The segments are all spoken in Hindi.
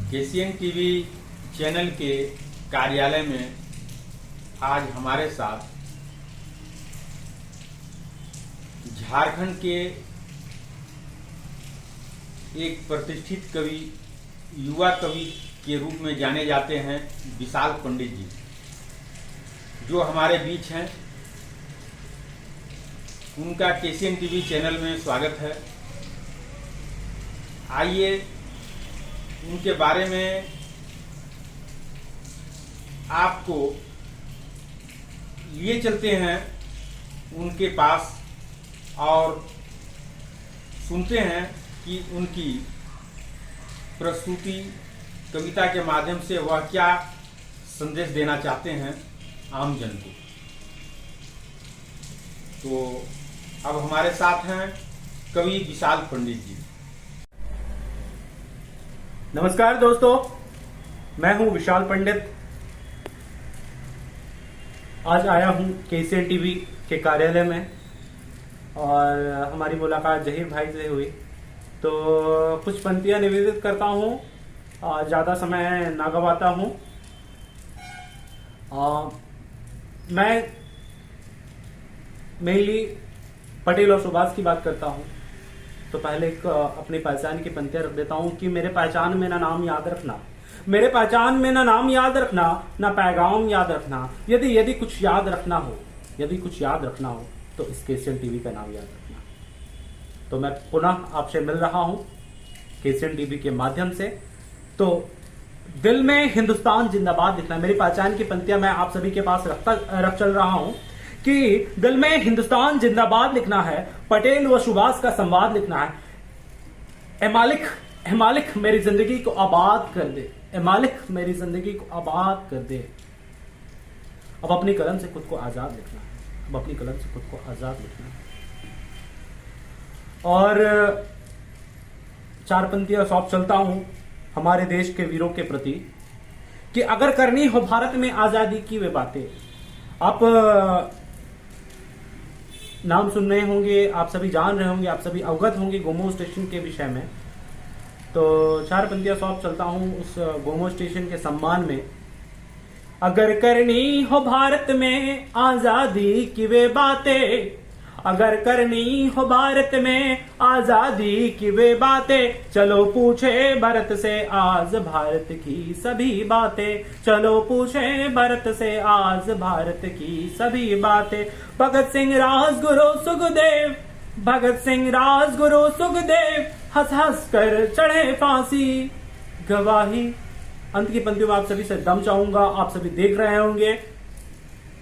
केसीएन टीवी चैनल के कार्यालय में आज हमारे साथ झारखंड के एक प्रतिष्ठित कवि, युवा कवि के रूप में जाने जाते हैं विशाल पंडित जी, जो हमारे बीच हैं। उनका केसीएन टीवी चैनल में स्वागत है। आइए उनके बारे में आपको लिए चलते हैं उनके पास और सुनते हैं कि उनकी प्रस्तुति कविता के माध्यम से वह क्या संदेश देना चाहते हैं आम जन को। तो अब हमारे साथ हैं कवि विशाल पंडित जी। नमस्कार दोस्तों, मैं हूं विशाल पंडित। आज आया हूं केसीएन टीवी के कार्यालय में और हमारी मुलाकात जहीर भाई से हुई, तो कुछ पंक्तियां निवेदित करता हूं, ज़्यादा समय ना गवाता हूं। मैं मेनली पटेल और सुभाष की बात करता हूं, तो पहले एक अपनी पहचान की पंक्तियां रख देता हूं कि मेरे पहचान में ना नाम याद रखना, मेरे पहचान में ना नाम याद रखना, ना पैगाम याद रखना। यदि कुछ याद रखना हो, यदि कुछ याद रखना हो तो इस केसीएन टीवी का नाम याद रखना। तो मैं पुनः आपसे मिल रहा हूं केसीएन टीवी के माध्यम से। तो दिल में हिंदुस्तान जिंदाबाद लिखना, मेरी पहचान की पंक्तियां मैं आप सभी के पास रख चल रहा हूं कि दिल में हिंदुस्तान जिंदाबाद लिखना है, पटेल व सुभाष का संवाद लिखना है। ए मालिक मेरी जिंदगी को आबाद कर दे, ए मालिक मेरी जिंदगी को आबाद कर दे। अब अपनी कलम से खुद को आजाद लिखना है, अब अपनी कलम से खुद को आजाद लिखना है। और चार पंक्तियां सौंप चलता हूं हमारे देश के वीरों के प्रति कि अगर करनी हो भारत में आजादी की वे बातें। आप नाम सुन रहे होंगे, आप सभी जान रहे होंगे, आप सभी अवगत होंगे गोमो स्टेशन के विषय में। तो चार पंक्तियां सौंप चलता हूं उस गोमो स्टेशन के सम्मान में। अगर करनी हो भारत में आजादी की वे बातें, अगर करनी हो भारत में आजादी की वे बातें, चलो पूछे भारत से आज भारत की सभी बातें, चलो पूछे भारत से आज भारत की सभी बातें। भगत सिंह राजगुरु सुखदेव, भगत सिंह राजगुरु सुखदेव, हंस हंस कर चढ़े फांसी गवाही। अंत की पंक्ति में आप सभी से दम चाहूंगा, आप सभी देख रहे होंगे।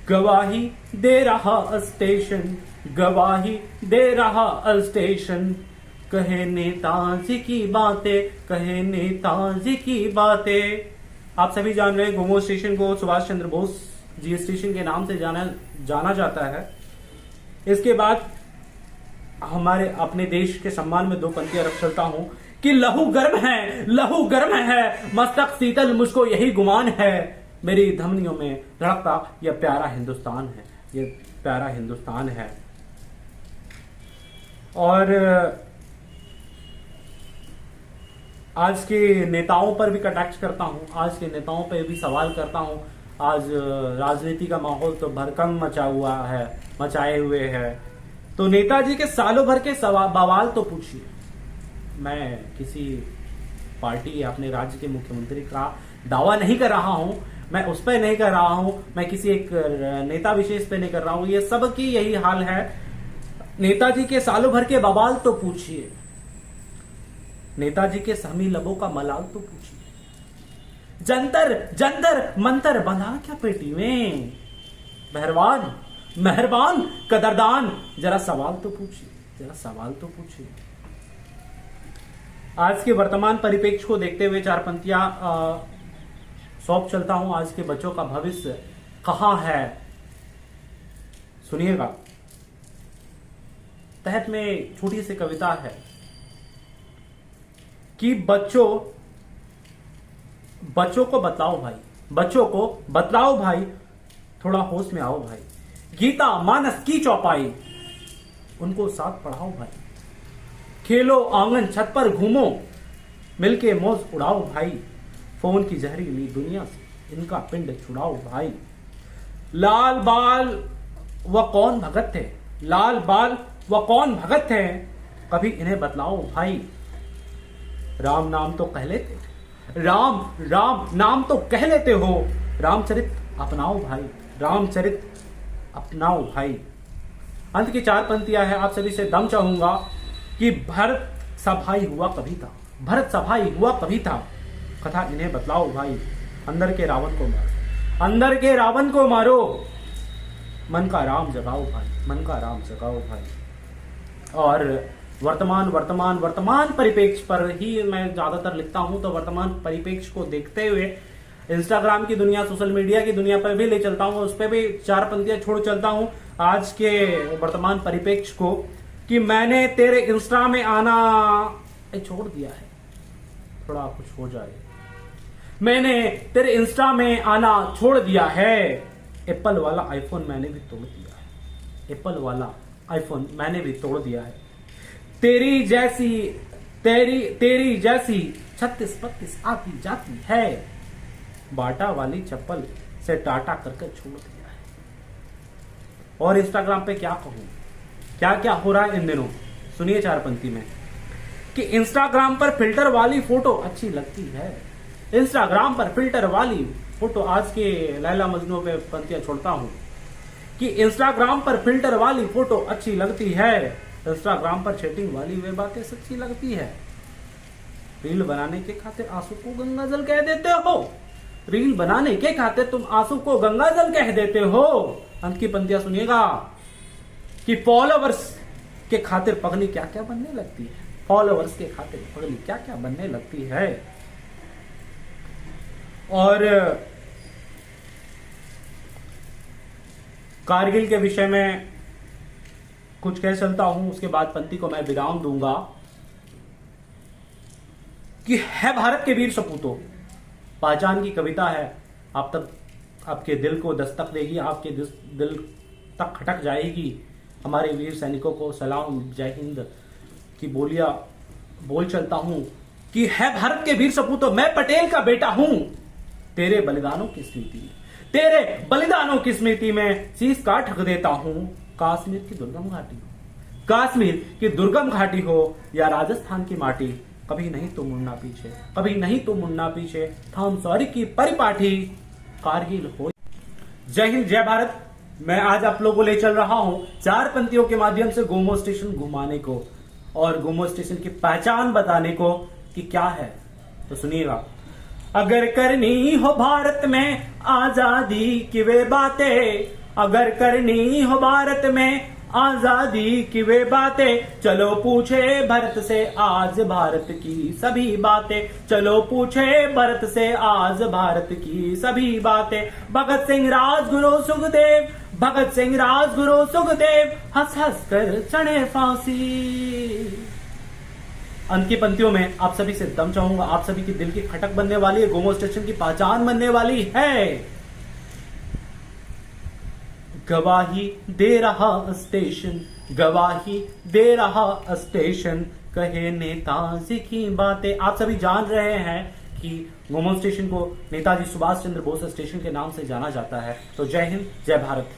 गवाही दे रहा स्टेशन, गवाही दे रहा स्टेशन, कहे नेताजी की बातें, कहे नेताजी की बातें। आप सभी जान रहे हैं गोमो स्टेशन को सुभाष चंद्र बोस जी स्टेशन के नाम से जाना जाता है। इसके बाद हमारे अपने देश के सम्मान में दो पंक्तियां रख चलता हूं कि लहू गर्म है, लहू गर्म है, मस्तक शीतल मुझको यही गुमान है, मेरी धमनियों में धड़कता यह प्यारा हिंदुस्तान है, ये प्यारा हिंदुस्तान है। और आज के नेताओं पर भी कटाक्ष करता हूं, आज के नेताओं पर भी सवाल करता हूं। आज राजनीति का माहौल तो भरकम मचाए हुए है। तो नेताजी के सालों भर के बवाल तो पूछिए। मैं किसी पार्टी या अपने राज्य के मुख्यमंत्री का दावा नहीं कर रहा हूं, मैं उस पर नहीं कर रहा हूं, मैं किसी एक नेता विशेष पे नहीं कर रहा हूं, ये सबकी यही हाल है। नेताजी के सालों भर के बवाल तो पूछिए, नेताजी के सहमी लबों का मलाल तो पूछिए। जंतर जंतर मंतर बंधा क्या पेटी में, मेहरबान कदरदान, जरा सवाल तो पूछिए, जरा सवाल तो पूछिए। आज के वर्तमान परिप्रेक्ष्य को देखते हुए चार पंक्तियां सौंप चलता हूं। आज के बच्चों का भविष्य कहां है, सुनिएगा। तहत में छोटी सी कविता है कि बच्चों को बतलाओ भाई, बच्चों को बतलाओ भाई, थोड़ा होश में आओ भाई। गीता मानस की चौपाई उनको साथ पढ़ाओ भाई। खेलो आंगन छत पर घूमो, मिलके मौज उड़ाओ भाई। फोन की जहरीली दुनिया से इनका पिंड छुड़ाओ भाई। लाल बाल व कौन भगत थे, लाल बाल व कौन भगत थे, कभी इन्हें बतलाओ भाई। राम नाम तो कह लेते, राम राम नाम तो कह लेते हो, रामचरित अपनाओ भाई, रामचरित अपनाओ भाई। अंत की 4 पंक्तियां है, आप सभी से दम चाहूंगा कि भरत सभाई हुआ कभी था, भरत सभाई हुआ कभी था, कथा इन्हें बतलाओ भाई। अंदर के रावण को मारो, अंदर के रावण को मारो, मन का राम जगाओ भाई, मन का राम जगाओ भाई। और वर्तमान वर्तमान वर्तमान परिप्रेक्ष्य पर ही मैं ज्यादातर लिखता हूं, तो वर्तमान परिप्रेक्ष्य को देखते हुए इंस्टाग्राम की दुनिया, सोशल मीडिया की दुनिया पर भी ले चलता हूं, उस पर भी 4 पंक्तियां छोड़ चलता हूं आज के वर्तमान परिप्रेक्ष्य को, कि मैंने तेरे इंस्टा में आना छोड़ दिया है, थोड़ा कुछ हो जाए, मैंने तेरे इंस्टा में आना छोड़ दिया है, एप्पल वाला आईफोन मैंने भी तोड़ दिया है, एप्पल वाला आईफोन मैंने भी तोड़ दिया है, तेरी जैसी 36-32 आती जाती है, बाटा वाली चप्पल से टाटा करके छोड़ दिया है। और इंस्टाग्राम पे क्या कहूं, क्या क्या हो रहा है इन दिनों, सुनिए 4 पंक्ति में, कि इंस्टाग्राम पर फिल्टर वाली फोटो अच्छी लगती है, इंस्टाग्राम पर फिल्टर वाली फोटो, आज के लैला मजनू पे पंक्तियां छोड़ता हूं, कि इंस्टाग्राम पर फिल्टर वाली फोटो अच्छी लगती है, इंस्टाग्राम पर चैटिंग वाली वे बातें सच्ची लगती है, रील बनाने के खातिर आंसू को गंगा जल कह देते हो, रील बनाने के खातिर तुम आंसू को गंगा जल कह देते हो। अंत की पंक्तियां सुनिएगा, कि फॉलोवर्स के खातिर पगली क्या क्या बनने लगती है, फॉलोवर्स के खातिर पगली क्या क्या बनने लगती है। और कारगिल के विषय में कुछ कह चलता हूं, उसके बाद पंक्ति को मैं विराम दूंगा, कि है भारत के वीर सपूतों, पहचान की कविता है, आप तक आपके दिल को दस्तक देगी, आपके दिल तक खटक जाएगी। हमारे वीर सैनिकों को सलाम, जय हिंद की बोलियां बोल चलता हूं, कि है भारत के वीर सपूतों, मैं पटेल का बेटा हूं, तेरे बलिदानों की स्मृति में, तेरे बलिदानों की स्मृति में शीश काट रख देता हूं। कश्मीर की दुर्गम घाटी हो, कश्मीर की दुर्गम घाटी हो या राजस्थान की माटी, कभी नहीं तो मुड़ना पीछे, कभी नहीं तो मुड़ना पीछे, थाम सॉरी की परिपाठी, कारगिल हो। जय हिंद, जय भारत। मैं आज आप लोगों को ले चल रहा हूं 4 पंक्तियों के माध्यम से गोमो स्टेशन घुमाने को और गोमो स्टेशन की पहचान बताने को कि क्या है, तो सुनिएगा। अगर करनी हो भारत में आजादी की वे बातें, अगर करनी हो भारत में आजादी की वे बातें, चलो पूछे भरत से आज भारत की सभी बातें, चलो पूछे भरत से आज भारत की सभी बातें। भगत सिंह राजगुरु सुखदेव, भगत सिंह राजगुरु सुखदेव, हंस हंस कर चढ़े फांसी। अंत की पंक्तियों में आप सभी से दम चाहूंगा, आप सभी की दिल की खटक बनने वाली है, गोमो स्टेशन की पहचान बनने वाली है। गवाही दे रहा स्टेशन, गवाही दे रहा स्टेशन, कहे नेताजी की बातें। आप सभी जान रहे हैं कि गोमो स्टेशन को नेताजी सुभाष चंद्र बोस स्टेशन के नाम से जाना जाता है। तो जय हिंद, जय भारत।